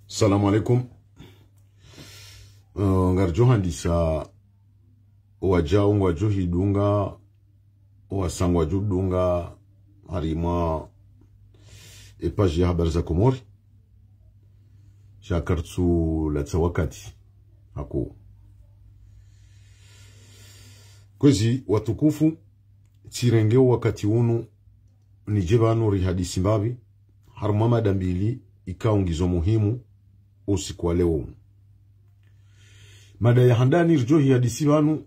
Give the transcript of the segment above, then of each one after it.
Assalamu alaikum. Ngarjo handisa wajao ngwajo hidunga wasangwa judunga harima epaji ya habari za Komori shakartu latsa wakati haku kwezi watukufu tirengeo wakati unu nijebano rihadisi mbabi haruma madambili ikaungizo muhimu usiku wa leo. Mada ya handani rjohi hadisi banu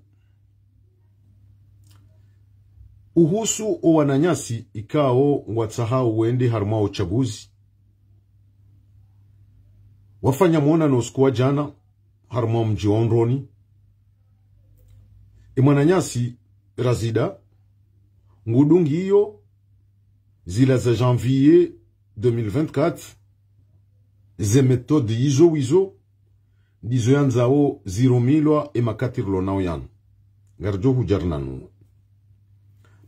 uhusu o wananyasi ikao watsahau wende haruma uchaguzi wafanya muona no usiku wa jana haruma mji wa Ondroni. Mwananyasi razida ngudungi hiyo zila za janvier 2024 ze metode izo dizo yanzao ziro milwa makatirlo nao yan ngarjo hujarnanu.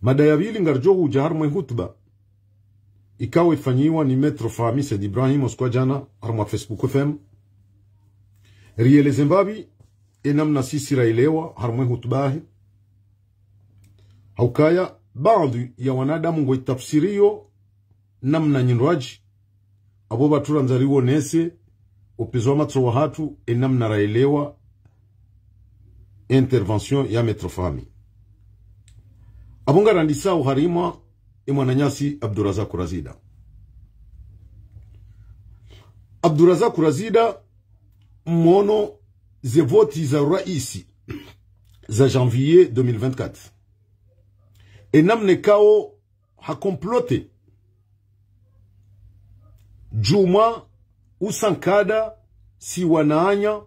Mada ya bili ngarjo hujar mwe hutuba ikawe fanyiwa ni Metro Fahmi Said Ibrahim usiku jana haruma Facebook FM rieleze mbabi enamna sisi railewa haruma hutuba haukaya baadhi ya wanadamu ngo tafsirio namna nyinwaji abo batura nzariwo nese upizo matro wa hatu enamna raelewa intervention ya Metro Fahmi abunga randisa uharima mwananyasi Abdurazak Razida. Abdurazak Razida mmono ze voti za raisi za janvier 2024 enamne kao hakomplote Juma usankada si wanaanya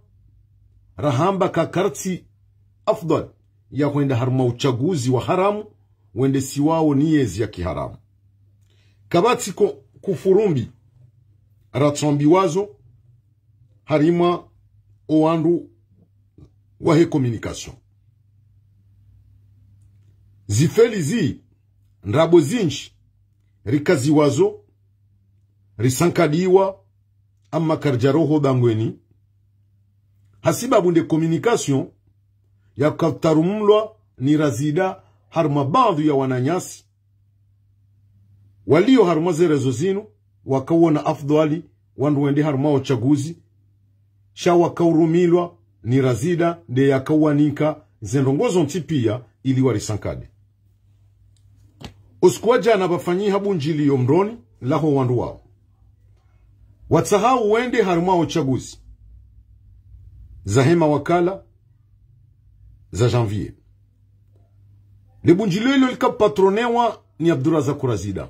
rahamba kakarti afdal ya kwenda harma uchaguzi wa haramu wende siwao niyezi ya kiharamu kabati kufurumbi ratsombi wazo harima owandu wahe communication zifeli zi nrabo zinchi rikazi wazo risankadiwa amma karjaroho bangweni hasiba bunde communication ya katarumlwa ni razida harma baadhi ya wananyasi walio harma zerezo zinu wakawona afdhali wandu wende harma uchaguzi sha wakaurumilwa ni razida de yakawanika zendongozo ntipia ili warisankade usiku jana bafanyi habunjili yomroni laho wandu wao watsahau wende haruma uchaguzi zahema wakala za janvier lebunjilelo likapatronewa ni Abdurazak Razida.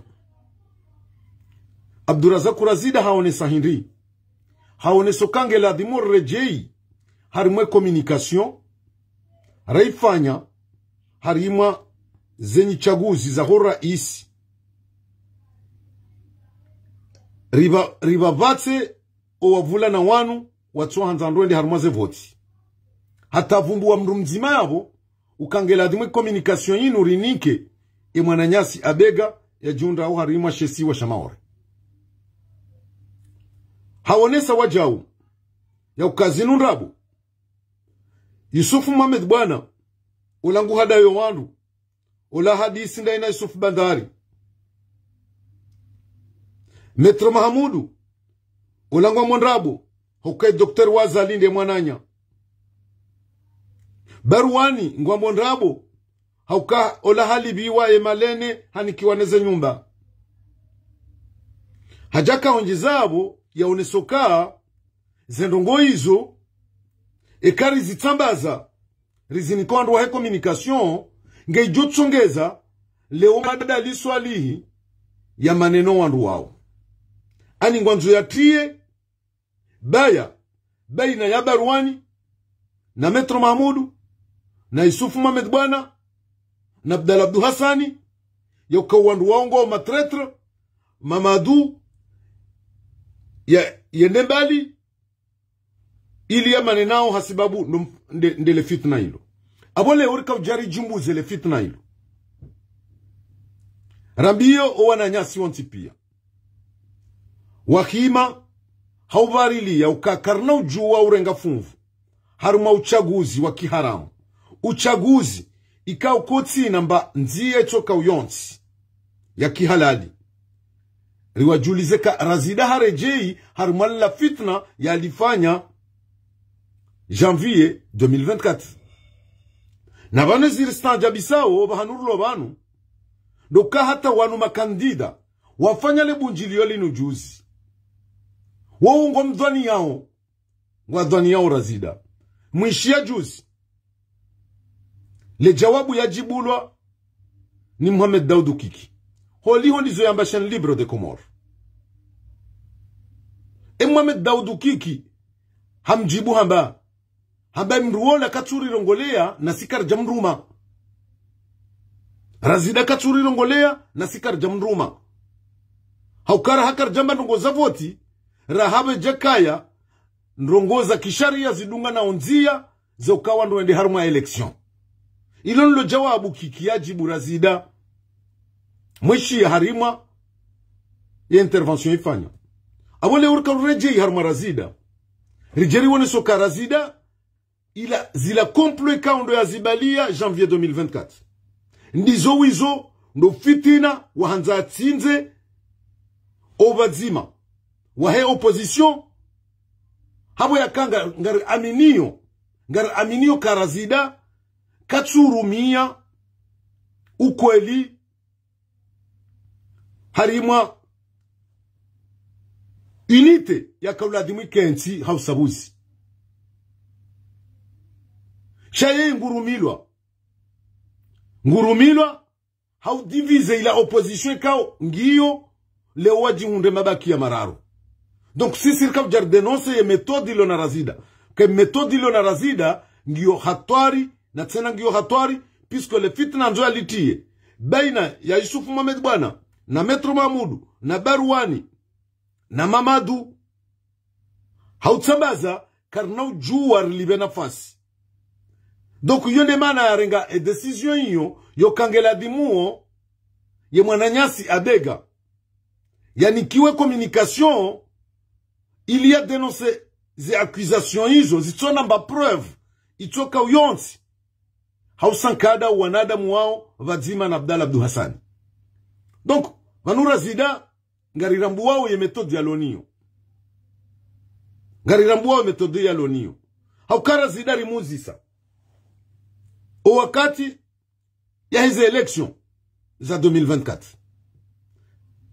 Abdurazak Razida haone sahindri haone sokange la dimor rejei harima communication raifanya harima zenyi chaguzi za hora isi riba vatse o wavula na wanu watsuwa hanzandwende harumaze voti hata vumbu wa mru mzima yabo ukangela dimwe communication yinu rinike mwananyasi abega ya junda au harima shesi wa shamaore hawonesa wajau ya ukazinu rabu Yusufu Mohamed bwana ulangu hada yo wandu ula hadisi ndaina Yusuf Bandari Metro Mahamudu ulangwa mondrabu hukai Dr. Wazalinde mwananya Barwani ngwa mondrabu hauka ola halibiwa emalene hanikiwaneze nyumba hajaka onjizabo ya unesoka zendongo hizo ekari zitambaza rizinikondo wa communication ngeijotsongeza leo madada liswalihi ya maneno wandu wao ani ngwanzo ya tie baya baina ya Barwani na Metro Mahmudu na Yusufu Mohamed bwana na Abdal Abdu Hassani ya ukawandu waongo matretre Mamadu ya yendembali ili ya manenao hasibabu ndele fitna hilo abole urika ujari jumbu zele fitna hilo Rambio o wananyasi wantipia Wakima hauvarili ya ukakarna ujua urenga funvu haruma uchaguzi wa kiharamu uchaguzi ikao koti namba nziye choka uyonsi ya kihalali riwajulizeka Razida harejei haruma la fitna ya alifanya janvier 2024 na bane ziristanja bisao bahanurlo banu doka hata wanu makandida wafanya lebunjilio linu juzi waungo mdhani yao Razida mwishia juzi le jawabu ya jibulwa ni Mohamed Daoud Kiki holiho nizo yamba chaîne libre de Comores Mohamed Daoud Kiki hamjibu hamba mruola katuri rongolea na sikar jamruma Razida katuri rongolea na sikar jamruma haukara hakar jamba nongoza voti rahabe jakaya nrongoza kisharia zidunga na onzia zokawa ndo ende haruma election ilo nilo jawabu Kiki yajibu Razida mwishi ya harima ya intervention ifanya abole urka rejei haruma Razida rijeri wone soka Razida ila zila complot kaundo ya zibalia janvier 2024 ndizo wizo ndo fitina wahanza atsinze obazima wahe opposition habo yakanga ngari aminio ka Razida katsurumia ukweli harima unite ya kauladimu kensi hausabuzi shaye ngurumilwa hau divize ila opposition kao ngiyo leo wajihunde mabaki ya mararo donc si sirka jar denonce ye metodi ilo na Razida ke metodi ilo na Razida ngiyo hatwari na tena ngiyo hatwari puisque le fitna njo alitie baina ya Yusuf Mohamed bwana na Metro Mahmudu na Barwani na Mamadu hautsambaza karna ujua libe nafasi donc yonde mana yarenga e decision hiyo yo kangela dimuo ye mwananyasi abega yani kiwe communication il y a dénoncé ces accusations hizo zitona mba preuve itoka uyonsi hausankada wanadamu wao vazima na Abdallah Abdou Hassan donc vanu Razida ngarirambu wao ye metode ya lonio haukara Razida rimuzisa o wakati ya hizi election za 2024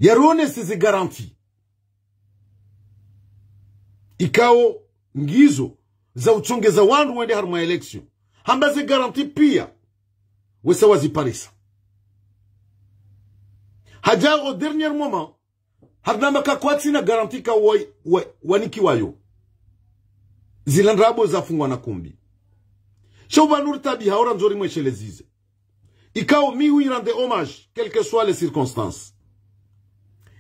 yarone sisi garanti ikao ngizo za uchongeza wandu wende haruma election hamba zi garanti pia wesa waziparisa haja au dernier moment harnama kakwati na garanti ka waniki wayo zilandrabo za fungwa na kumbi Chauva Nurtabi haora nzori mweshelezize ikao mihu irande hommage quelles que soient les circonstances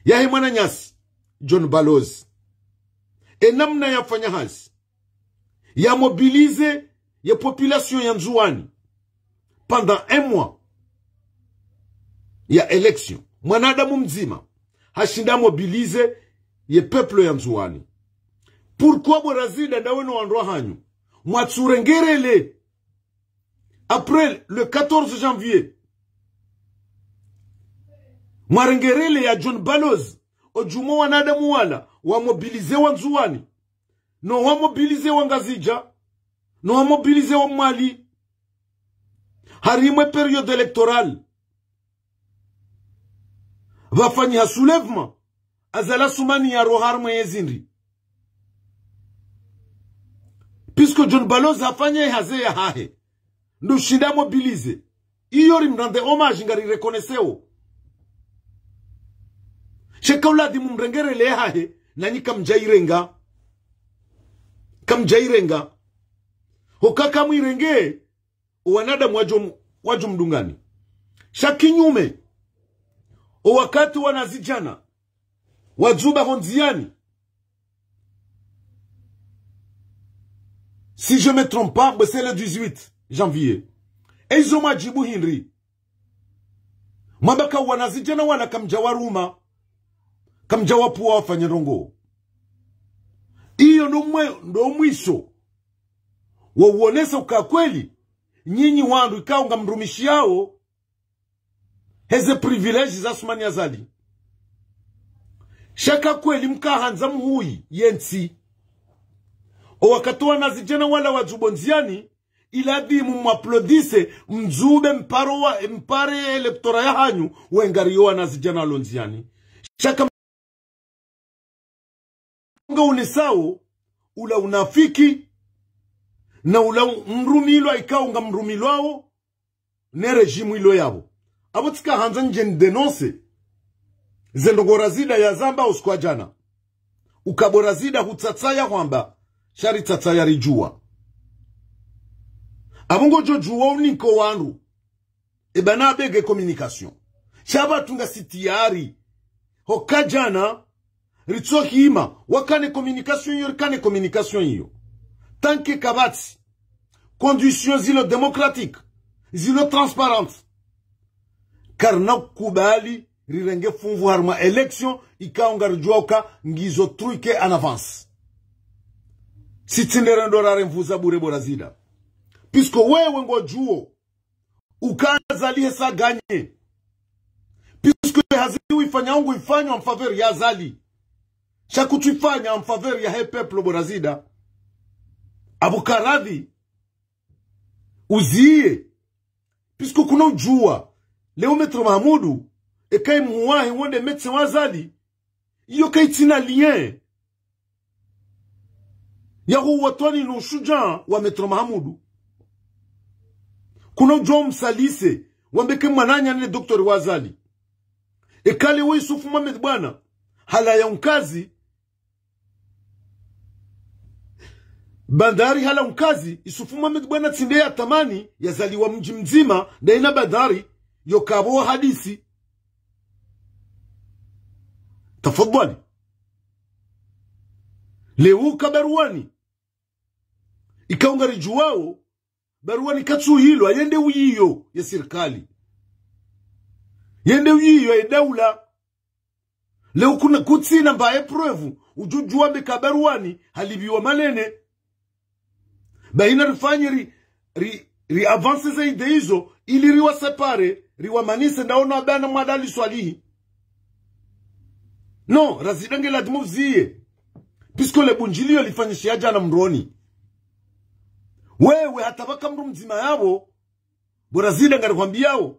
yahe mwana nyasi John Balozi namna ya fanya hazi ya mobilize ya population ya Nzuani pendant un mois ya election mwanadamu mzima hashinda mobilize ya peuple ya Nzuani pourquoi bo Razida ndaweno wandwa hanyu mwatsurengerele après le 14 janvier mwarengerele ya John Balozi ojumo wanadamu wala wamobilize wa Nzuani no wamobilize wa Ngazija no wamobilize wa Mali harimwe periode électorale vafanyi ha soulèvement azala sumani ya roharmwe yezindri puisque John Balozi hafanye haze ya hahe ndo shinda mobilize iyo rimrande hommage ngari rekoneseo shekaula di mumrengere le hahe nani kamjairenga hokaka mwirenge wanadamu wajo mdungani shakinyume o wakati wanazijana wajuba honziani si je me trompe pas c'est le 18 janvier ezo majibu Henry mabaka wanazijana wala kamjawaruma kamjawapua wafanya rongo Iyo ndo mwisho wauonesa ukakweli nyinyi wandu ikaunga mrumishi yao heze privilege za Sumani Azali. Shaka kweli mkahanza mhui yensi wakatoa nazijana wala wajubonziani ila dimu mwaplodise mzube mpare elektora ya hanyu wengariwa nazijana lonziani. Shaka mga unisao ula unafiki na ula mrumilwa ikaunga mrumilwao ne rejimu ilo yabo. Abo tika hanza njen denonse zendogorazida ya zamba uskwa jana ukaborazida hutatsaya kwamba shari tatsaya rijua abungo jojuwa uninko wanru ebana bege communication chaba tunga sitiari hokajana ritso hima wakane communication hiyo tanke kabati conditions zilo démocratique zilo transparente karna kubali rirenge funvu harma election ikaunga rijuoka ngizo truike en avance sitindere ndorare mvuza bure borazida pisko wewe ngo juo ukazali hesa ganye pisko haziwi ifanya ungu ifanywa en faveur ya zali shakutu ifanya en faveur ya he peuple borazida abukaradhi uzie pisko kuna ujua leo Metro Mahamudu ekai muwahi wonde metse wazali iyo kai tina lien ya huwatwani no shuja wa Metro Mahamudu kuna ujua msalise wambeke mananya nene doktori wazali ekali we Yusufu Mohamed bwana hala ya unkazi bandari hala unkazi Yusufu Mohamed bwana tinde ya tamani ya zali wa mji mzima na ina bandari yokabo hadisi tafadhali leo kabaruani ikaunga rijuwao baruani katsu hilo ayende uyiyo ya serikali yende uyiyo ya daula leo kuna kutsina mbaye preuve ujujua beka baruani halibiwa malene baina rifanyi ri avance za ide hizo ili riwa separe riwa manise ndaona bana mwadali swalihi no razidange la dmuzie pisko le bunjilio lifanyishia jana mroni wewe hatabaka mru mzima yao borazida ngari kwambiao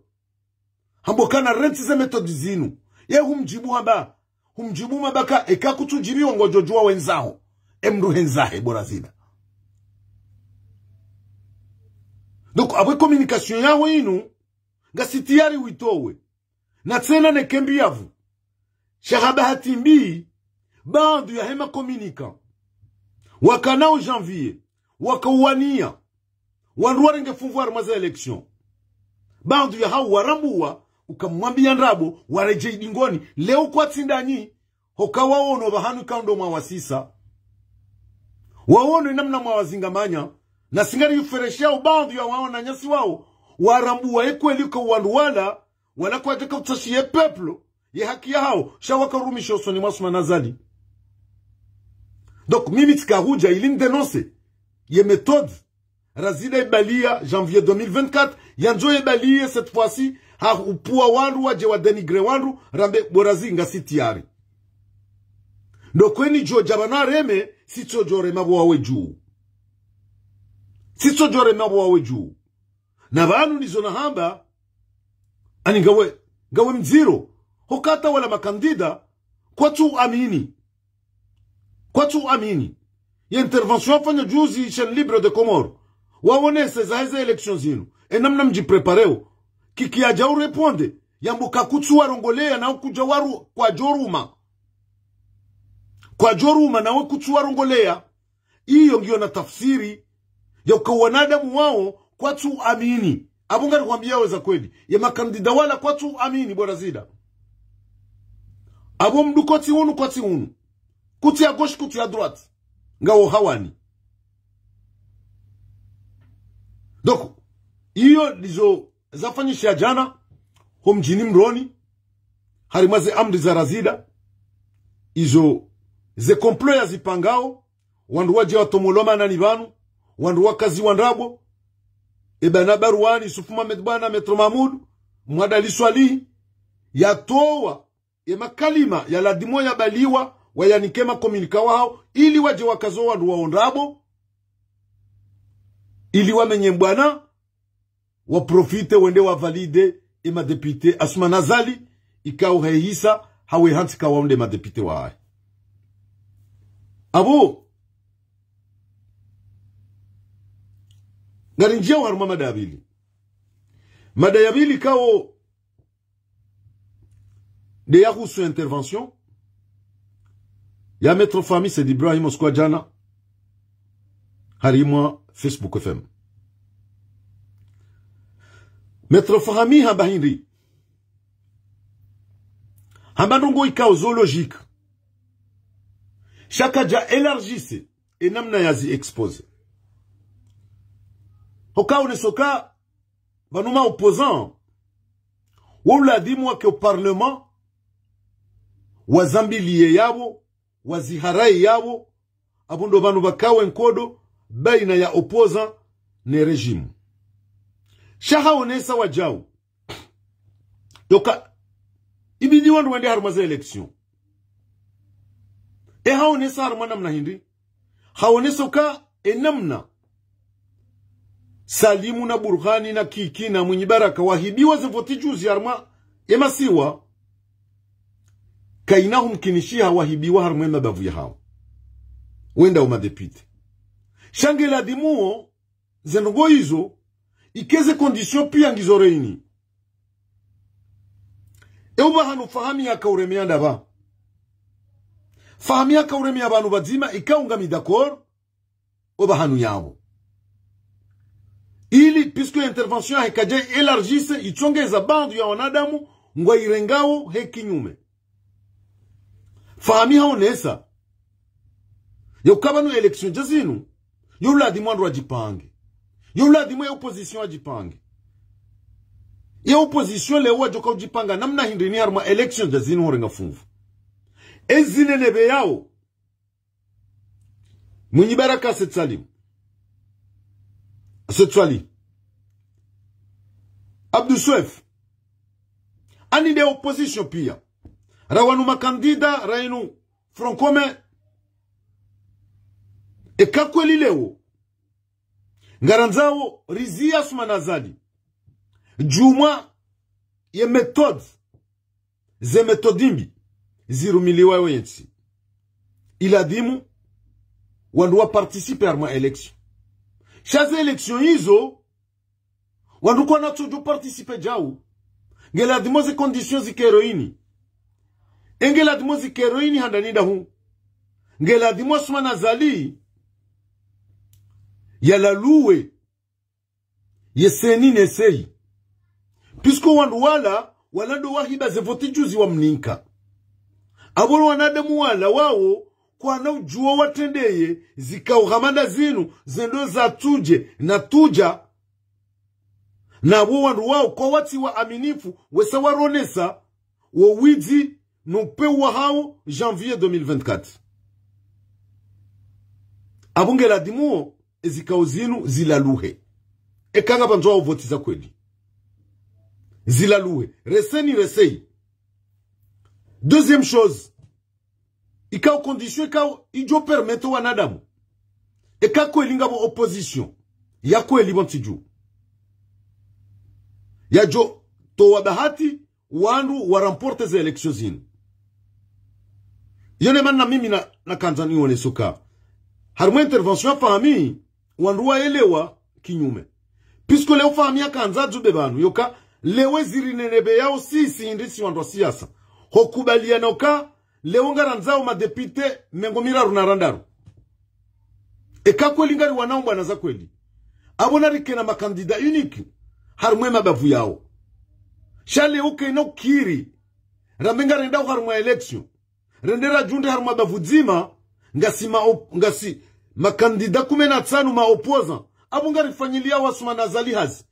hambokana renti za metodi zinu ye humjibu mabaka eka kutujibiwa ngojojua wenzao emru henzahe borazida. Donc après communication yao inu nga sitiari witowe na tena ne kembi yavu shahaba hatimbi bandu ya hema communicant wakanao janvier wakauwania wanruarenge funvuar maza election bandu ya hao warambuwa ukamwambia nrabo wareje idingoni leo kwa tindani hokawaono bahanu kaundo mawasisa waono namna mawazingamanya na singari yufereshia ubandu ya waona nyasi wao warambuwa ekweli kwa wanduwala wala kwa jaka utashie peplo ye haki ya hao shawaka rumisho soni mwasuma nazali. Donc mimi tika huja ilin denonse ye méthode razida ibalia janvier 2024 yanjo ibalia cette fois-ci ha upua wandu waje wa denigre wandu rambe borazinga sitiari ndo kweni jo jabana reme sito jore mabo wawe juu sito jore mabo wawe juu na banu nizona hamba ani gawe mziro hokata wala makandida kwa tu amini ya intervention fanya juzi chaîne libre de Comores waonese za hizo elections zinu enamna mjiprepareo kiki aja ureponde yambuka kutsuwa rongolea na ukuja waru kwa joruma na kutsuwa rongolea iyo ngiyo na tafsiri ya ukawanadamu wao kwa tu amini abungari kwambia weza kweli ya makandida wala kwa tu amini bora zida abo mdu koti unu kuti ya gauche kuti ya droite ngao hawani. Donc iyo lizo zafanyisha jana homjini mroni harimaze amri za razida izo ze complot ya zipangao wandu waje watomoloma na nibanu wandu wakazi wandrabo ebana baruani sufuma medbana metro Mahmud mwadali swali yatoa makalima ya ladimo ya baliwa wayanikema komunika wao ili waje wakazo wandu waondrabo ili wamenye mbwana waprofite wende wavalide madepite Asuma Nazali ikao heisa hawe hantika waonde madepite wae abo ngarinjia haruma mada yabili kao de yahusu intervention ya Maître Fahmi Said Ibrahim Oskwa jana harimwa Facebook FM Maître Fahmi habahindi Hamadongo ikao zoologique chaka ja élargisse et namna yazi expose hoka unesoka banuma opposant wala dimwa ke au parlement wazambiliye yabo waziharai yabo abundo banu bakawe nkodo baina ya opposant ne regime shaha onesa wajau yoka ibidi wandu wende harmaza election haonesa harma namna hindi haonesa ka enamna Salimu na Burhani na Kiki na Mwenye Baraka wahibiwa zivoti juzi harma emasiwa kainahum kinishia wahibiwa harma mabavu ya hao wenda umadepite shangela dimuo zenongo hizo ikeze kondisyon pia ngizoreini Euba hanu Fahmi ya kauremia ndaba Fahmi ya kauremia banu bazima ikaungami d'accord oba hanu yao ili puisque intervention hekaje élargisse ichongeza bandu ya wanadamu ngwa irengao hekinyume Fahmi haonesa yokabanu election jazinu yola dimwandu wajipange yola dimwe opposition wajipange ya opposition leo wajoka ujipanga namna hindini harma election jazinu horenga funfu ezine nebe yao Mwenye Baraka Setsali Abdou Swef ani de opposition pia rawanu makandida rainu Francome ekakweli leo ngaranzao Rizia Asuma Nazali juma ye metode ze metodimbi zirumiliwa wensi iladimu wandu wa participer arma election chaque election hizo wandu kwa natujo participer jau ngela dimoze conditions zikeroini engela dimoze keroini handanida hu ngela dimo Asuma Nazali yala luwe yeseni nesei pisko wandu wala ndo wahiba zevoti juzi wa mninka abolo wanadamu wala wao kwa na ujua watendeye zikauhamanda zinu zendo za tuje na tuja na wandu wao kwa wati wa aminifu wesa waronesa wawizi nupewa hao janvier 2024 abungela dimuo zikauzinu zilaluhe ekanga banjwa uvoti za kweli zilaluhe resei deuxième chose ikao condition ikao ijo permetto wanadamu eka kweli ngabo opposition ya kweli bontiju ya jo to wabahati wandu waramporte za elections zinu yone manna mimi na kanzani wone soka harmo intervention Fahmi wandu waelewa kinyume puisque leo Fahmi akanza jube banu yoka lewe zirinenebe yao sisi indisi wandu wa siasa hokubaliana oka leo ngaranzao madepite mengomira runarandaru eka kweli ngari wanaomba na za kweli abona rikena makandida unique harmwe mabavu yao shale uke no kiri ramenga renda harmwe election rendera junde harmwe mabavu zima ngasi makandida 15 ma opposant abo ngari fanyilia wa Asuma Nazali hazi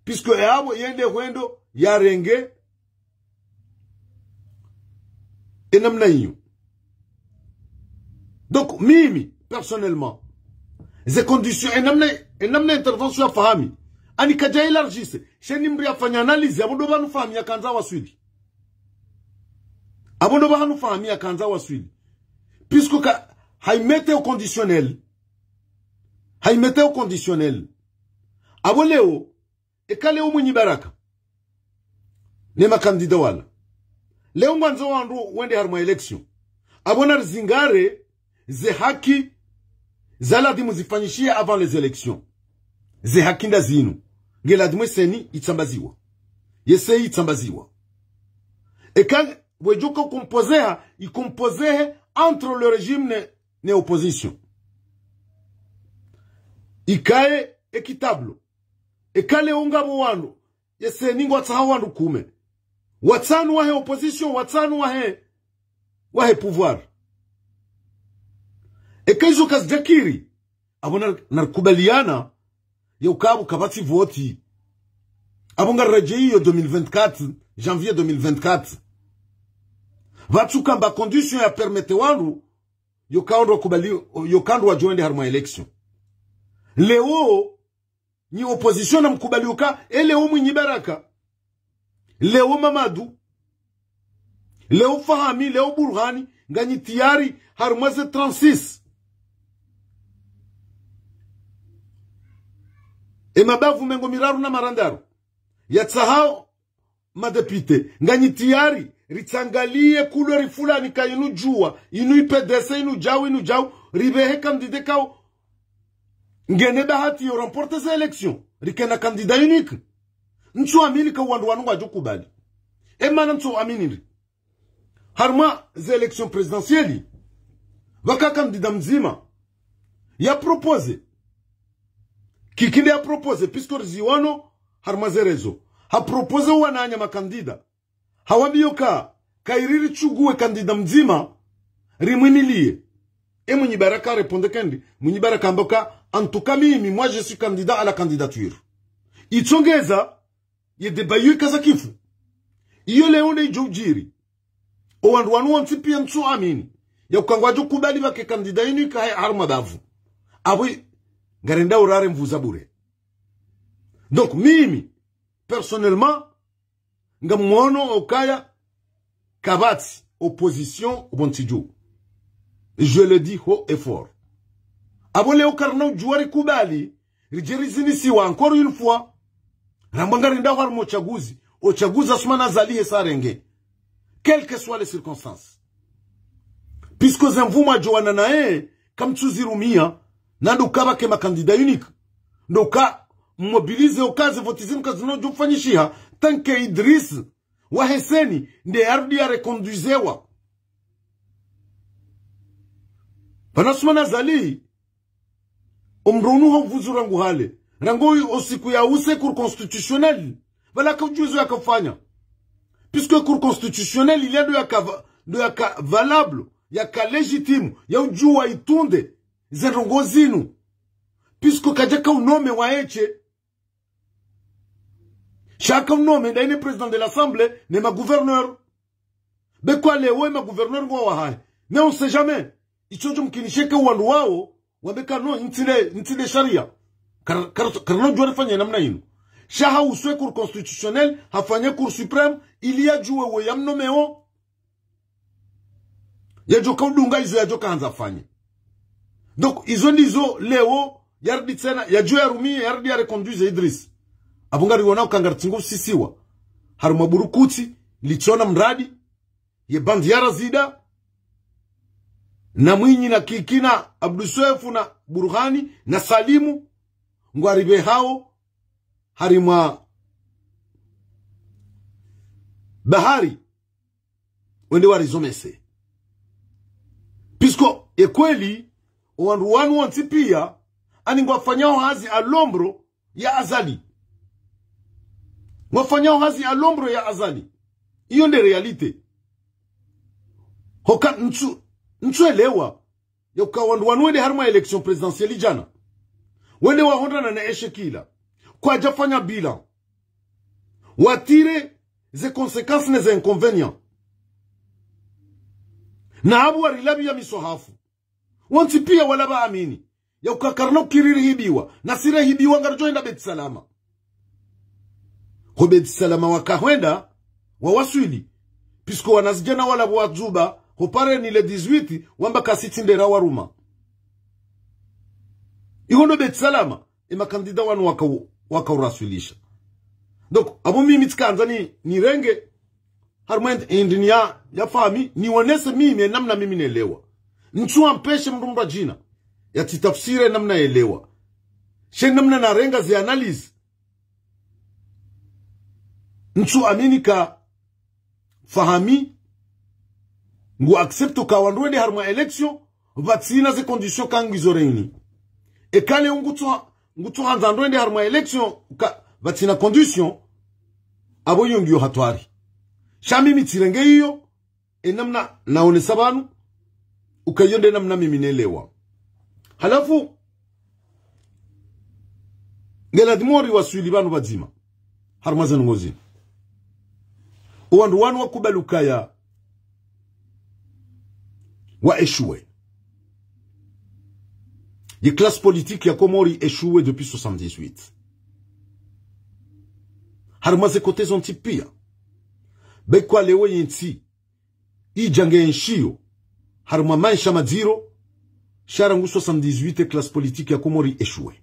puisque abo yende hwendo ya renge enamna hiyo donc mimi personnellement ze conditions enamna intervention ya fahami ani kaja élargisse sheni mbri afanya analyse abondo banu fahami ya kanza waswili abondo banu fahami ya kanza waswili puisque ka haimete au conditionnel aboleo ekale umwenyi baraka nema kandida wala leo mwanzo wandu wende harma election abona zingare ze haki zaladi muzifanyishie avant les élections ze hakinda zinu ngeladimwe seni itsambaziwa yesei itsambaziwa eka wejuko composer entre le régime ne opposition ikae équitable ekale ungabo wandu yeseni ngwatsa wandu kume watsanu wahe opposition watsanu wahe pouvoir ekejo kasjakiri abona narkubaliana yokabu kabati voti abonga rejeiyo 2024 janvier 2024 vatsuka mba condition ya permete wandu yokando wajoende harma election leo ni opposition na mkubaliuka leo mwinyi baraka leo Mamadu leo Fahami leo Burhani ngani tiyari harmaze 36 mabavu mengo miraru na marandaru yatsahao madepite ngani tiyari ritsangalie couleur fulani kayinu jua inu IPDC inu jau ribehe kandide kao ngene bahati yo remporter ces élections rikena candidat unique nchu amini ka wandu wanu wajukubali emana nchu amini harma ze élections présidentielles waka candidat mzima ya propose kikinde ya propose puisque riziwano harma zerezo ha propose wananya makandida hawabiyoka kairiri chugue candidat mzima rimwinilie mwenye baraka répondre kendi mwenye baraka mboka en tout cas mimi moi je suis candidat à la candidature itongeza ye debayu kazakifu iyo leone jojiri o wandu wanu wantipi ntu amini ya ukangwajo kubali bake candidat yinu ka harma davu abui garenda urare mvuza bure donc mimi personnellement ngamono okaya kabati opposition bontiju je le dis haut et fort abole okarna juari kubali rijerizini encore une fois rambangari nda harmo uchaguzi asumana zalihe sarenge quelles que soient les circonstances puisque zemvuma joana nae kamtuzirumia nando kaba kema candidat unique ndoka mobilize okaze votizim kazino jufanyishiha tanke Idris wa Heseni nde ardi ya reconduizewa panasumana zali umrunu ho vuzurangu hale rango osiku ya use cour constitutionnel wala ka ujuzo ya kufanya puisque cour constitutionnel il y a de ya valable ya ka légitime ya ujua itunde zerongo zinu puisque kajaka unome wa eche chacun unome ndaine président de l'assemblée ne ma gouverneur be kwa lewe ma gouverneur wa hai mais on sait jamais ichojo mkinisheke wandu wao wabeka no intile sharia karno jwari fanya namna hino shaha uswe cour constitutionnel hafanya cour suprême il y a juwe we yamnomeo ya joka udunga izo ya joka hanza fanya donc izo ndizo leo yardi tena ya juwe rumi yardi ya reconduise Idris abungari wona ukangartingo sisiwa haruma burukuti lichona mradi ye bandi ya razida na Mwinyi na Kikina Abdusefu na Burhani na Salimu ngwaribe hao harima bahari wende warizomese pisko ekweli wandu wanu wantipia ani ngwafanyao hazi alombro ya azali ngwafanyao hazi alombro ya azali iyo nde realite hoka nchuelewa yoka wandu wende harma election presidentielle jana wende wahondana na eshekila kwa jafanya bilan watire ze conséquences ne ze inconvénients na abu warilabi ya misohafu wanti pia wala baamini ya ukakarno kiriri hibiwa na sire hibiwa ngarjoenda Beit Salama ko Beit Salama wakahwenda wawaswili pisko wanazijana wala wazuba hopare ni le 18 wamba kasitindera waruma ihondo Beit Salama makandida wanu wakaurasulisha donc abo mimi tkanza ni renge harment indinia ya fami ni wonese mimi namna mimi naelewa nchua mpeshe mrumba jina ya titafsire namna elewa she namna na renga zi analyze nchu amini ka fahami ngu accepto ka wandwende harma election vatsina ze conditions kangizo reuni e kale ngutu hanza ndwende harma election ka vatsina condition abo yongyo hatwari shami mitirenge hiyo namna naonesa banu ukayonde namna mimi nelewa halafu ngela dimori waswili banu bazima harmazen ngozi uwandu wanu wakubalukaya wa échoué. Les classes politiques ya Komori échoué depuis 78. Harmaze kote zonti pia. Bekwa lewe yinti. Ijange nshio. Harma maisha madiro. Sharangu 78 classe politique ya Komori échoué.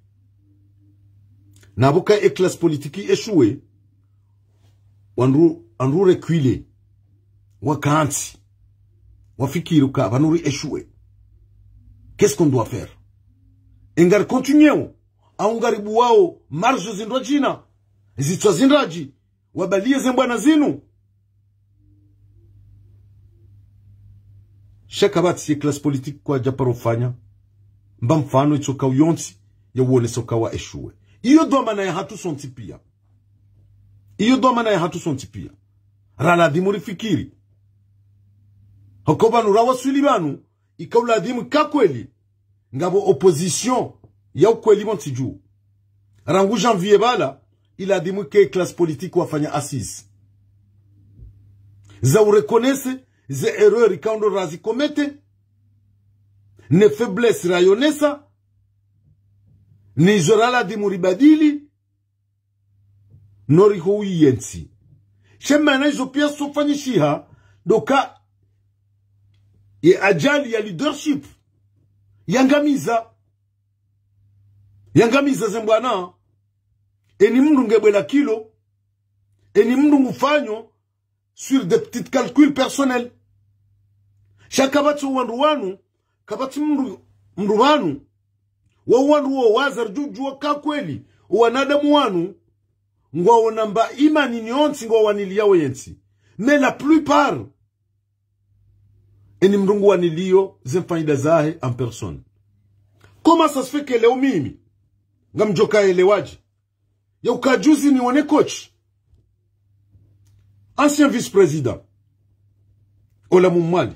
Naboka e classe politique échoué. Wanru recuile. Wakanti. Wafikiruka vanuri échoué. Qu'est-ce qu'on doit faire? Engar continuons. Aungaribu wao marjo zindrajina. Zitwa zindraji. Wabalie zembwana zinu. Shakabati ye classe politique kwa japarofanya. Mbamfano itoka uyonti ya uone soka wa échoué. Iyo domana ya hatu son tipia. Iyo domana ya hatu son tipia. Rala dimuri fikiri. Hokobanu rawa sulibanu. Ikaula dimu kakweli. Ngabo opposition. Ya ukweli montiju. Rangu janvier bala. Il a dimu ke classe politique wafanya assise. Za urekonese. Ze erreur ikaundo razi komete. Ne faiblesse rayonesa. Ni zorala dimu ribadili. Nori hui yensi. Shemana izo pia sofanyishiha. Doka. Ye ajali ya leadership. Yangamiza zembwana. Eni mndu ngebwela kilo. Eni mndu ngufanyo. Sur des petits calculs personnels. Shakabati uwandu wanu. Kabati mndu wanu. Wawandu wa wazar juju kakweli. Uwanadamu wanu. Ngwa wanamba imani nyonsi ngwa waniliawe yensi. Mais la plupart. Eni mrungu wanilio zemfanyida zahe en personne. Comment ça se fait que leo mimi ngamjoka elewaji ya ukajuzi ni wane coach ancien vice-président Ola Mumali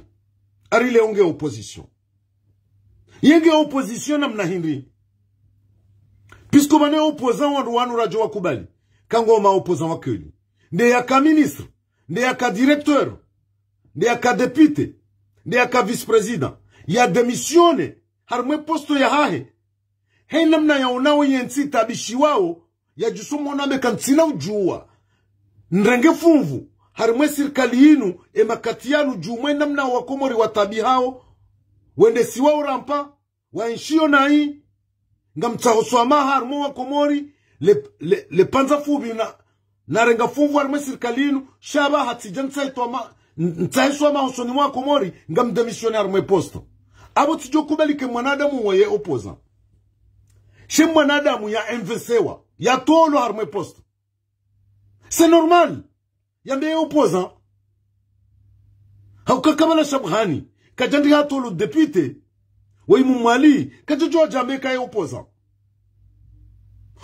arile onge opposition yenge opposition namna hindi puisque mane opposant wanu rajo wakubali kango ma opposant wakeli nde yaka ministre nde yaka directeur nde yaka député nde yaka vice-président ya démissionné harmwe posto ya hahe. Hei namna ya unawo yensi tabishi wao ya jusumo na mekantina ujua. Nrenge funvu. Harmwe sirkali inu emakatianu jumwe namna wakomori watabi hao. Wende siwa urampa. Wainshio na hii. Ngamtahoswama harmwe wakomori. Le panza fubi na renga funvu harmwe sirkali inu. Shaba hatijansa itwama. Ntahiswama hosoni wakomori. Ngamdemisione harmwe posto. Abo tijokubali ke mwanadamu waye opposant. She mwanadamu ya MVCwa. Ya tolo harme poste. C'est normal. Yambe opposant. Hauka kamala Shabhani. Kajandi ya tolo député. Wai Mumali. Kajojo jambe ka opposant.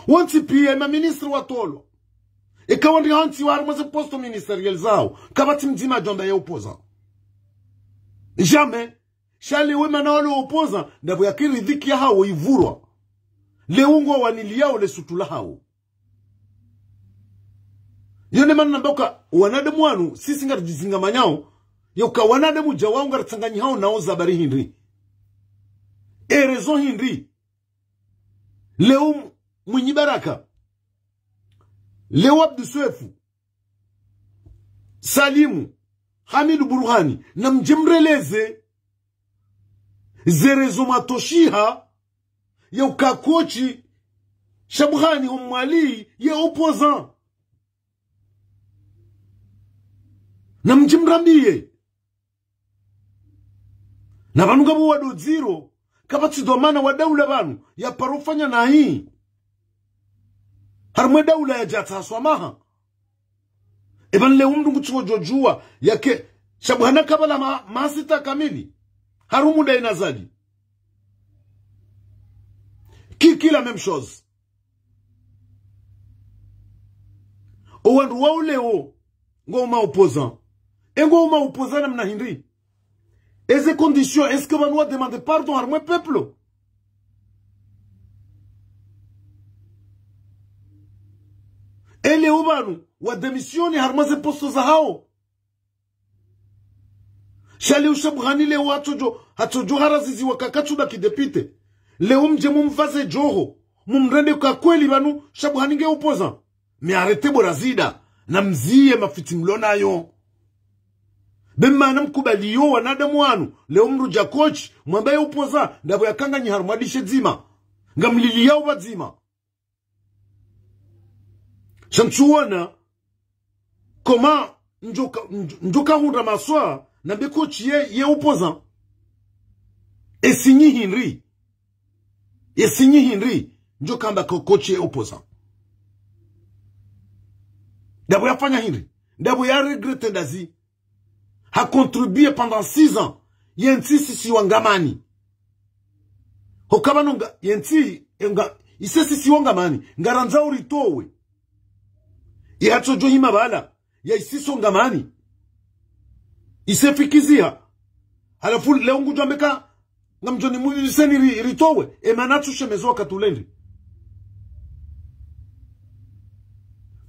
Wanti pia ma ministre wa tolo. E kawandi hanti wa harme poste ministeriel zao. Kabati mzima jambe ya opposant. Jamais. Shali wema na wale opposant. Ndabo ya kiri dhiki ya hao ivurwa. Leungo waniliao le sutula hao. Yone mana namboka wanadamu wanu sisi ngari jizinga manyao. Yoka wanadamu jawangu ngari tanganyi hao nao zabari hindri. E raison hindi. Leo Mwinyi Baraka. Leo Abdou Swefu. Salimu. Hamidou Burhani. Na mjemreleze. Zerezo matoshiha. Ya ukakochi. Shabghani Umwali. Ya opposant. Na mjimrambie. Na vanu gabu wado zero. Kabati domana wa daula banu. Ya parofanya na hii. Harmwe daula ya jata aswamaha. Eban le umdu mchuko jojua. Yake. Shabghana kabala maasita kamili. Harumu da inazadi. Qui la même chose. Owandu wa uleo. Ngoma opposant. Et ngoma opposant namna hindi. Et ces conditions, est-ce que Banoua demande pardon à mon peuple? Et les Obanou, ou démissionné à ces postes zahao. Chali ushabrani le watojo, hatojo harazizi wakakachuda kidepite. Le umje mumfaze joho, mumrende kwa kweli banu, shabrani ge opposant. Mais arrêtez borazida, na mziye mafitimlona yo. Bema na mkubaliyo wanadamu wanu. Leo mruja coach. Mwambaye upoza. Ndabo ya kanga nyiharumadishe zima. Ngamlili yao wazima. Shamchuwana. Koma njoka hundra maswa. Nambe coach ye upoza. Esinyi hinri. Esinyi hinri. Njoka amba coach ye upoza. Ndabo ya fanya hinri. Ndabo ya regrette ndazi. A contribué pendant 6 ans. Yenti sisi wangamani. Hokabanonga yenti ise sisi wangamani. Ngaranza uritowe. Ya chojo hima bala. Ya isiso ngamani. Ise fikizia. Halafu leo ngujo ambeka ngamjoni mwili seni ritowe. Emanatu shemezo katulendi.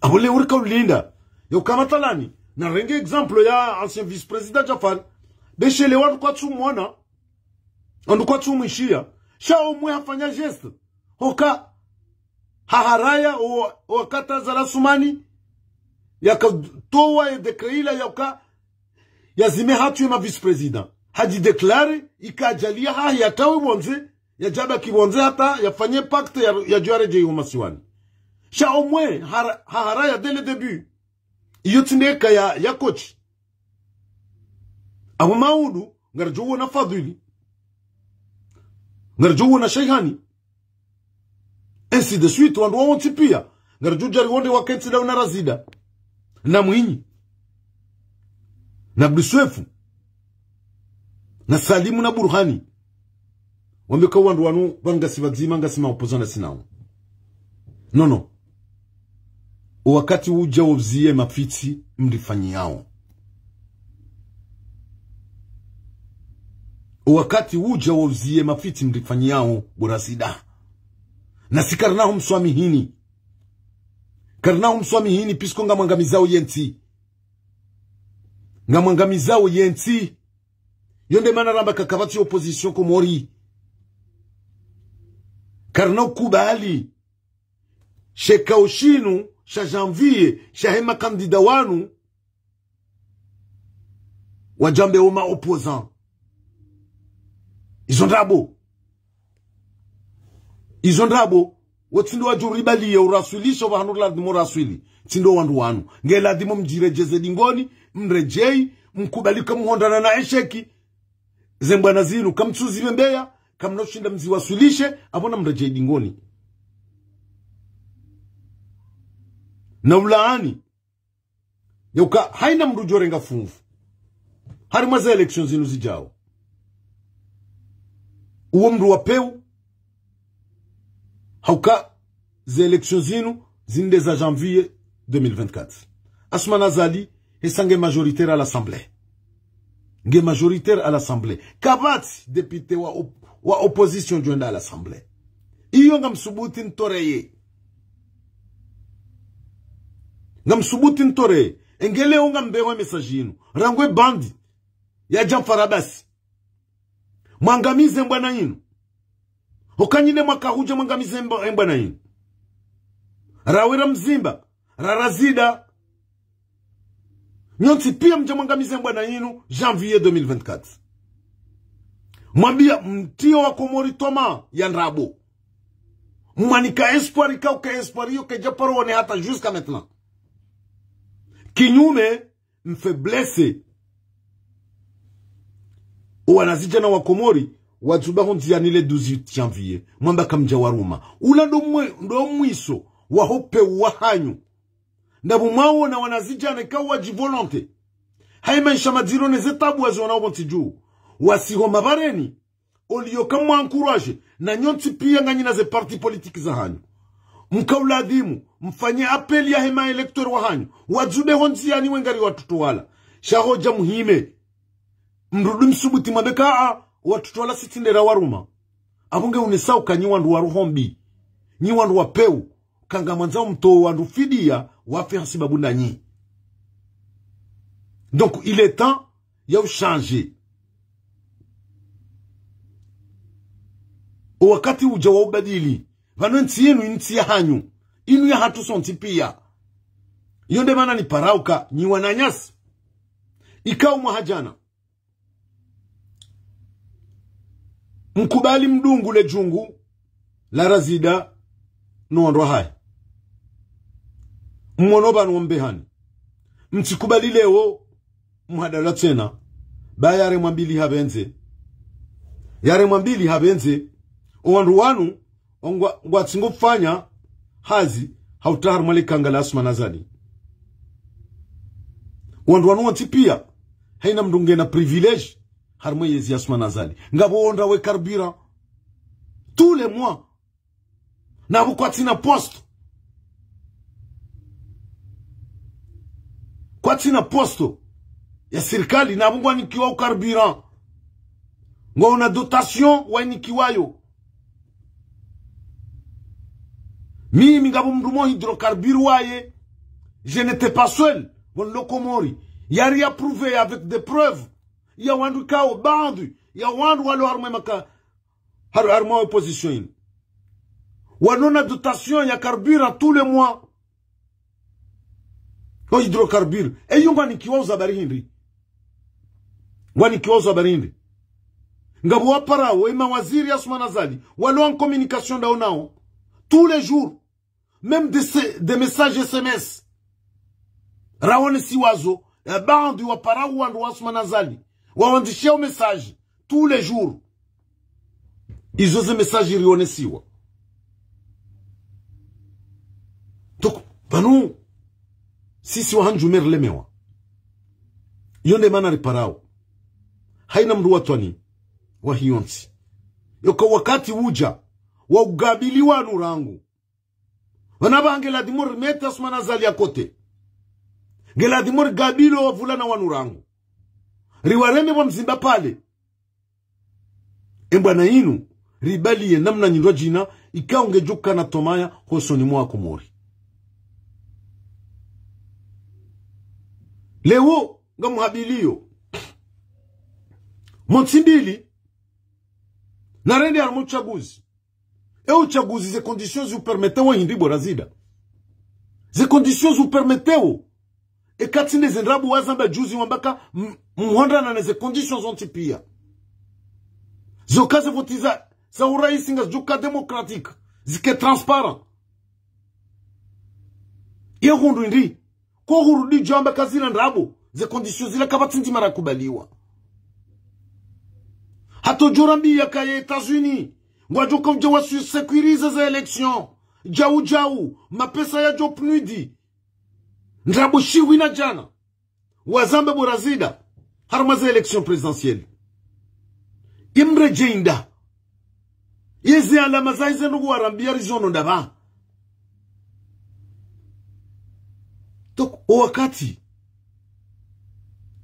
Abule urika ulinda. Yokama talani. Na renge exemple ya ancien vice-président Jafar. Beshe le wadu kwa tsu mwana. Andu kwa tsu mwishia. Sha omwe hafanya geste. Hoka. Haharaya o kata zala sumani. Yaka towa e dekreila yaka. Yazime hatu ma vice-président. Haji deklare. Ika ajalia haa yatawe bonze. Ya jaba kibonze hata. Yafanye pacte ya juare je umasiwani. Sha omwe haharaya dès le début. Yotineka ya coach. Abu Maudu ngarjuwa na Fadhili. Ngarjuwa na Sheihani. Ainsi de suite wandu wa pia. Ngarjuwa jari wonde wakenti da una Razida. Na Mwinyi. Na Abdou Swefu. Na Salimu na Burhani. Wambeka wandu wanu bangasi wazima ngasima opozana sinao. No. Wakati uja uzie mafiti mrifanyi yao. Wakati uja uzie mafiti mrifanyi yao burasida. Na si karnahu mswami hini. Karnahu mswami hini pisko nga mwangamizao yenti. Nga mwangamizao yenti. Yonde mana ramba kakavati opposition komori. Karnahu kubali. Sheka ushinu. Sha janvier, sha hema kandida wanu. Wajambe oma opposant. Izondrabo. Watindo wajuribali ya urasulisho wa hanurla dimo rasuli. Tindo wandu wanu. Ngela dimo mjirejeze dingoni. Mrejei. Mkubalika muhondana na esheki. Zembwana zinu. Kamchuzi membeya. Kamnoshinda mziwasulishe. Abona mrejei dingoni. Na ulaani. Yoka haina mrujorenga funfu. Harimaza elections zinu zijao. Uwo mru wapeu. Hauka ze elections zinu zinde za janvier 2024. Asmana Zali esange majoritaire à l'Assemblée. Nge majoritaire à l'Assemblée. Kabati député wa opposition joinda à l'Assemblée. Iyo nga msubuti ntoreye. Ngamsubuti ntore. Engele unga mbewa mesajinu. Rangwe bandi. Ya Jamfarabasi. Mwangamize mbwana inu. Okanyine mwaka huja mwangamize emba na inu. Rawera mzimba. Rarazida. Nyonti pia mja mwangamize emba na inu. Janvier 2024. Mwambia mtio wa Komori Toma yanrabo. Mwanika espoir ka espoir yo ke japaro wane hata jusqu'à maintenant. Kinyume mfe blesse. Wanazijana wa Komori wazuba honzi yanile 12 janvier. Mwamba kamja waruma. Ula ndo mwiso wa hope wa hanyu. Ndabu mao na wanazijana ka wajivolonte. Haima nshamadiro nezetabu wazi wanawonti juu. Wasiho mabareni. Olio kama encourage. Na nyonti pia nganyina ze parti politiki za hanyu. Mkauladimu. Mfanye apeli ya hema elektor wa hanyu. Wazube honzi yani wengari watutu wala. Shahoja muhime. Mrudu msubuti mabeka watutu wala sitindera waruma. Abunge unesau ka nyiwandu waru hombi. Nyiwandu wapeu. Kanga manzao mto wandu fidia. Wafi hansibabu na nyi. Donc il est temps. Yau changer. Wakati uja wa ubadili. Vano nti yenu inti ya hanyu. Inu ya hatu sonti pia. Yonde mana ni parauka. Nyi wananyasi. Ikao mwahajana. Mkubali mdungu le jungu. La razida. Nuondwa hai. Mwonoba nuombehani. Mtikubali leo. Mhadala tena. Ba yare mwambili habenze. Yare mwambili habenze. Owandu wanu. Ngwa tsingo fanya. Hazi. Hautahar malikangala asma nazali. Owandu wanu wantipia. Haina mdunge na privilege. Harmo yezi asma nazali. Ngabo onda we karbira. Tous les mois. Nabu kwa tina posto. Kwa tina posto. Ya sirikali nabu ngwa nikiwa ukarbira. Ngwa una dotation wa nikiwayo. Mimi ngabo mdumo hydrocarbure waye. Je n'étais pas seul. Bon lokomori. Yari approuvé avec des preuves. Ya wandu kao bandu. Ya wandu walo harmo maka. Harmo opposition. Wanona dotation ya carburant tous les mois. O hydrocarbure. E yunga nikiwa uzabari hindi. Wanikiwa uzabari hindi. Ngabo wapara wema waziri ya sumanazali. Walo en communication da onao. Tous les jours. Même des messages SMS. Rawone siwazo. Ya bandu wapara wandu wa sumanazali. Wawandishia message. Tous les jours. Izo ze message rione siwa. Donc, banu. Sisi wahanju merlemewa. Yonde mana riparao. Haina mdu watwani. Wahionsi. Yoko wakati uja. Wa ugabili wanu rangu. Wanaba angela dimur meta asmana zali ya kote. Gela dimur gabilo wa vulana wanu rangu. Riwareme wa mzimba pale. Mbwana inu. Ribali ye namna nyindwa jina. Ika ungejuka na tomaya. Hosoni mwa Komori. Leo nga muhabilio. Montimbili. Narende armo uchaguzi. E uchaguzi ze conditions vous permettewa hindi borazida. Ze conditions vous permettewa. E katine zendrabu wazamba juzi wambaka muhondra na neze conditions ontipia. Zokaze votiza sa uraisi nga zuka demokratik. Zike transparent. Ye hundu indi. Ko hurudi jamba kazila ndrabu. Ze conditions zila kabatinti marakubaliwa. Hato jorambi ya kaya Etats-Unis. Ngwajoka mjawa sekurize za election. Jau. Mapesa ya jopnudi. Ndrabu shiwi na jana. Wazambe borazida. Harmaze election présidentielle. Imre jeinda. Yeze alama za hize nugu warambia rizono ndaba. Tok wakati.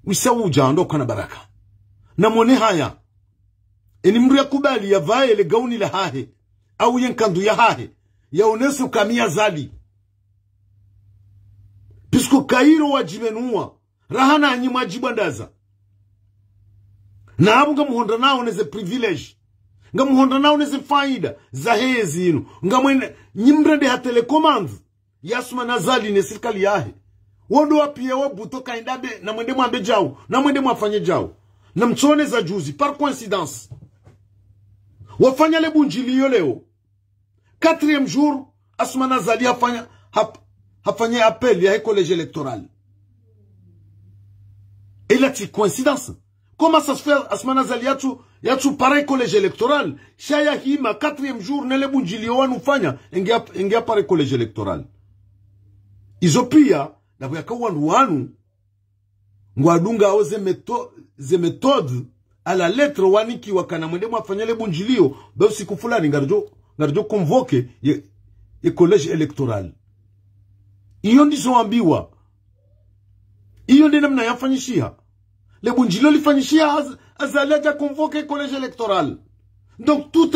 Wisawu ujando kana baraka. Na mwone haya. Eni mru ya kubali ya vae le gauni la hahe. Au yenkandu ya hahe. Ya unesu kamia zali. Pisku kairo wajimenua. Rahana anyi majibandaza. Na abunga muhonda nao neze privilege. ngamuhonda nao neze faida za hezi inu ngamwene nyimrende ha telecommand yasuma nazali ne serikali yahe wodo wapie wabuto kaindabe na mwende mwambe jao na mwende mwafanye jao na mchone za juzi par coincidence wafanya le bunjilio leo 4e jour asuma nazali hafanya appel ya collège électoral. Et là, c'est coïncidence. Comment ça se fait, Asma Nazali, yatu pareil collège électoral? Shaya hima, 4e jour, nele bunjili wanu fanya, engia pareil collège électoral. Izopia, na kuyaka wanu, ngwadunga o ze méthode, à la lettre waniki wakana mwende mwafanya le bunjilio, bev siku fulani, ngarjo convoke, ye collège électoral. Iyo ndizo ambiwa. Iyo ndi namna yafanyishia. Le bunjilo lifanyishia azaleja convoqué collège électoral. Donc tout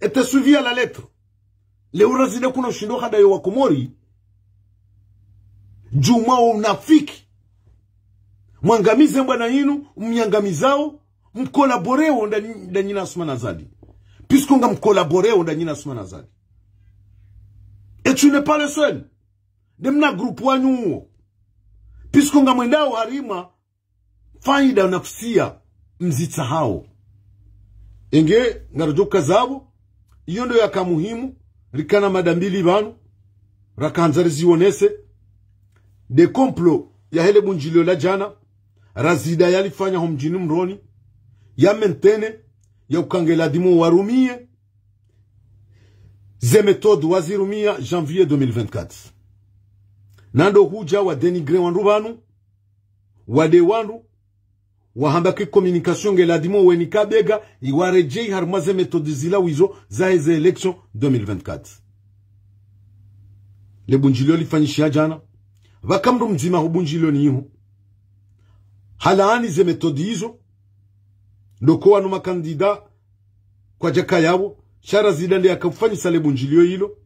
était suivi à la lettre. Le urazide kuna ushindo hada yo wakomori. Juma unafiki. Mwangamize mbwana yinu, mnyangamizao, mkolaboreo ndanyina Asma Nazali. Puisqu'on va mkolaboreo ndanyina Asma Nazali. Et tu n'es pas le seul. Demna groupe wanyu. Puisqu'on nga mwendao harima faida nafsia mzita hao. Enge ngarujoka zabo iyo ndo yaka muhimu rikana madambili banu rakanzari zionese de complot ya hele bunjilio la jana razida yalifanya homjini mroni ya mentene ya ukangela dimu warumie ze méthode wazirumia janvier 2024. Nando huja wa denigre wandu banu wade wandu wahambaki communication ngeladimo wenika bega iwarejei harmaze méthode zila wizo za heze election 2024. Le bunjilio lifanyishia jana wakamru mzima hubunjilio ni ihu halaani ze méthode hizo ndoko wanu makandida kwa jaka yabo shara zidande ya kufanyisa le bunjilio hilo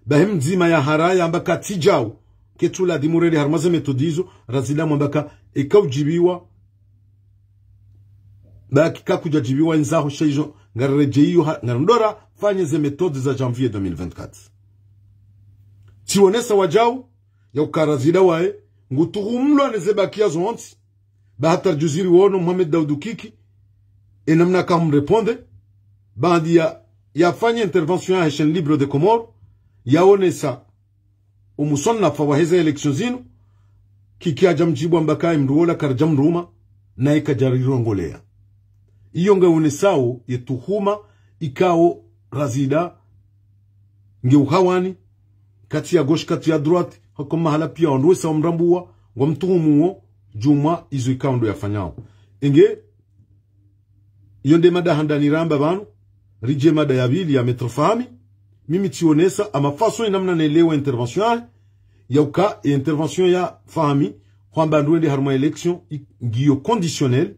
bahem mzima ya haraya ambaka tijao ketula dimurele harmaze metodizo razida mwambaka ikaujibiwa baki kakujajibiwa nzaho sheizo ngarejeyo ngarondora fanye ze metode za janvier 2024 tionesa wajao ya ukarazida wae ngutuhumlo nezebakia zonti bahatar juziri wono Mohamed Daoudou Kiki enamna kamreponde bandi ya fanye intervention ya chaîne libre de Comores yaonesa umusonna fa waheza election zinu kiki ajamjibu ambaka imruola karjam ruma na ikajariro ngolea iyo ngaonesao yetuhuma ikao razida ngeuhawani kati ya gauche kati ya droite hako mahala pia ondwesa omrambua ngomtuhumuo juma izo ikaundo yafanyao enge iyo nde mada handani ramba banu rije mada ya bili ya metrofami mimi tionesa amafaso inamna nelewa intervention ya uka intervention ya fami kwamba ndwende harma election ngiyo conditionnel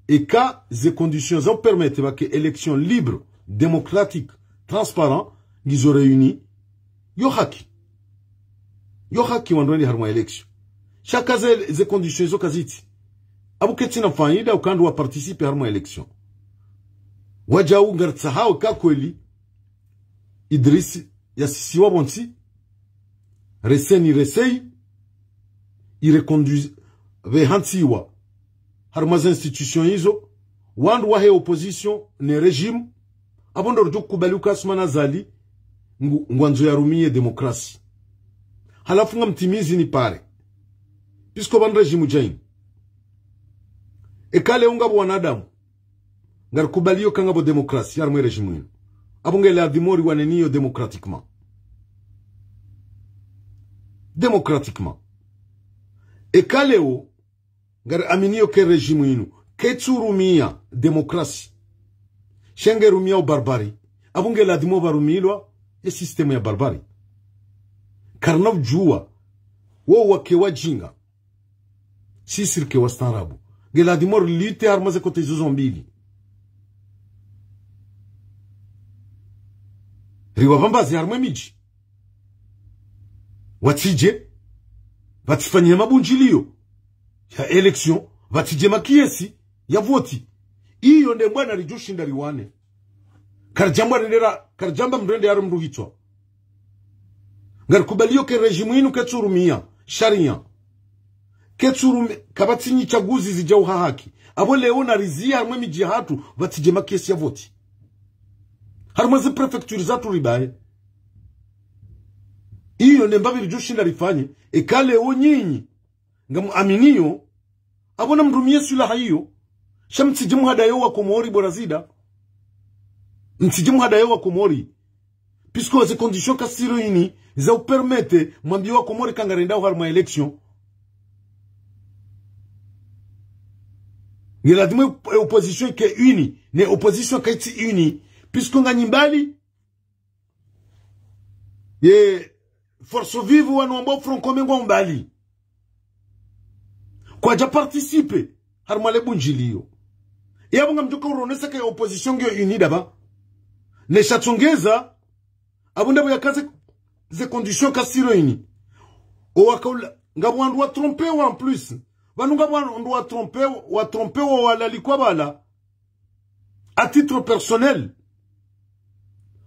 et ka ze conditions en permettent ba que élection libre démocratique transparent ngizo réuni yo haki wandwende harma election chaque ze conditions zo kaziti abuketi na faida ukandu wa participer harma election wajau ngartsahao ka kweli Idris yasisiwa bonsi reseni resei ireconduise vehantiwa harmaza institution hizo wandu wahe opposition ne regime abondo rujo kubaluka Asma Nazali ngwanzo ya rumie demokrasi halafu ngamtimizi ni pare pisko ban regime jain ekale unga wanadamu ngar kubalio kanga bo demokrasi harmo regime ino abonge la dimori waneniyo démocratiquement ekaleo ngar aminio ke regime ino ketsurumia demokrasi shenge rumia o barbari abonge la dimo barumilwa e système ya barbari karnav jua wo wake wajinga sisirke wastarabu gela dimor lite armaze kote zombili riwa bambazi harmwe miji watije vatifanyia mabunjilio ya election vatije makiesi ya voti iyo nde mbwana rijushinda riwane karjamba mrende yaro mruhitwa ngar kubaliyo ke rejimu inu ketsurumia sharia ketsurumi kabatsinyi chaguzi zijauha haki abo leo na rizia harmwe miji hatu batijema kesi ya voti harmwe zi prefecture zatu ribaye iyo nde mbavi rijushinda rifanye ekale o nyinyi ngamu aminiyo abona mrumie sulaha hiyo shamtsijimu hadayo wa Komori borazida mtsijimu hadayo wa Komori puisque ces conditions kasiro ini za permette mwambi wa Komori kangarenda harma election ngela dimo opposition ke uni ne opposition kaiti uni puisque nganyimbali ye force vive wa nombo front commun ngombali kwa ja participer harma le bunjilio yabo ngamjuka uronesa ke opposition ngyo uni daba ne chatongeza abunda bo yakaze ze conditions kasiro ini o wakula ngabwandu wa tromper wa en plus banu ngabwandu wa tromper wa wala likwa bala à titre personnel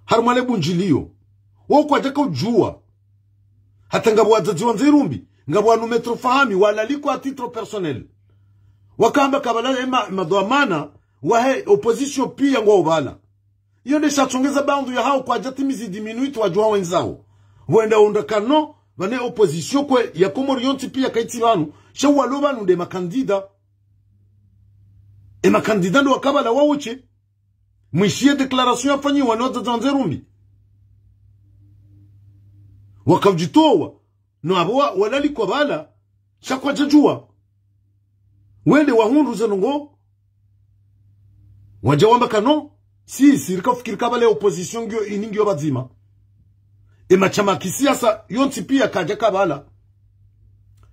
harmale bunjilio wo kwa jaka ujua hata ngabwa zaziwa nzirumbi ngabwa numetro fahami wala likwa à titre personnel wakamba kabala ema madhamana wa he opposition pia ngo bala iyo ndeshachongeza bandu ya hao kwa jatimizi diminuit wajua wenzao wenda undakano bane opposition kwe ya Komori yonti pia kaiti banu shawa lo banu de makandida e makandida ndo wakabala wawuche mwishie declaration yafanyi wanoza zanzerumbi wakavjitowa no abo walali kwa bala shakwa jajua wende wahundu zenongo wajawamba kano si sirika fikirika bale opposition ngyo iningyo bazima e machama kisiasa yonti pia kaja kabala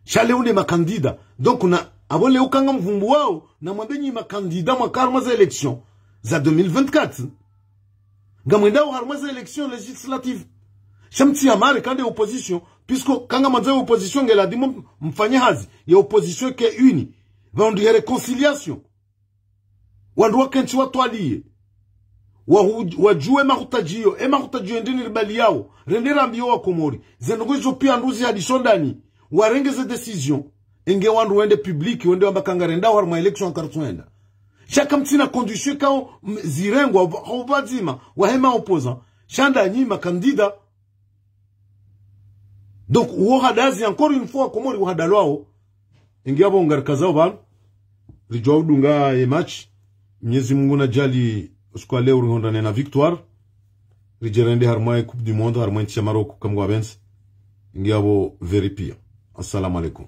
shale une makandida donc na abole ukanga mvumbu wao na mwambenyi makandida mwakarma za election za 2024 ngamwenda uharma za election législative shamti ya mare kande opposition puisque kanga manza opposition ngela dimo mfanye hazi ya opposition ke uni vandu ya reconciliation wandu wakenchi watu aliye wajue mahutajio ndini ribali yao rendera mbio wa Komori zenongo hizo pia nduzi hadishondani warengeze decision enge wandu wende publiki wende wamba kangarenda warma election kartuenda shaka mtina condition kao zirengwa wabazima wahema opposant shanda nyima kandida donc uo hadazi encore une fois Komori uhadalwao enge wabo ungarikazao banu rijwa udunga ye match Mwenyezi Mungu na jali uskwa leo rihonda nena victoire rijerende harmaye coupe du monde harmaye nchamaro kukamgwa bensi ngiabo veripia assalamu alaikum.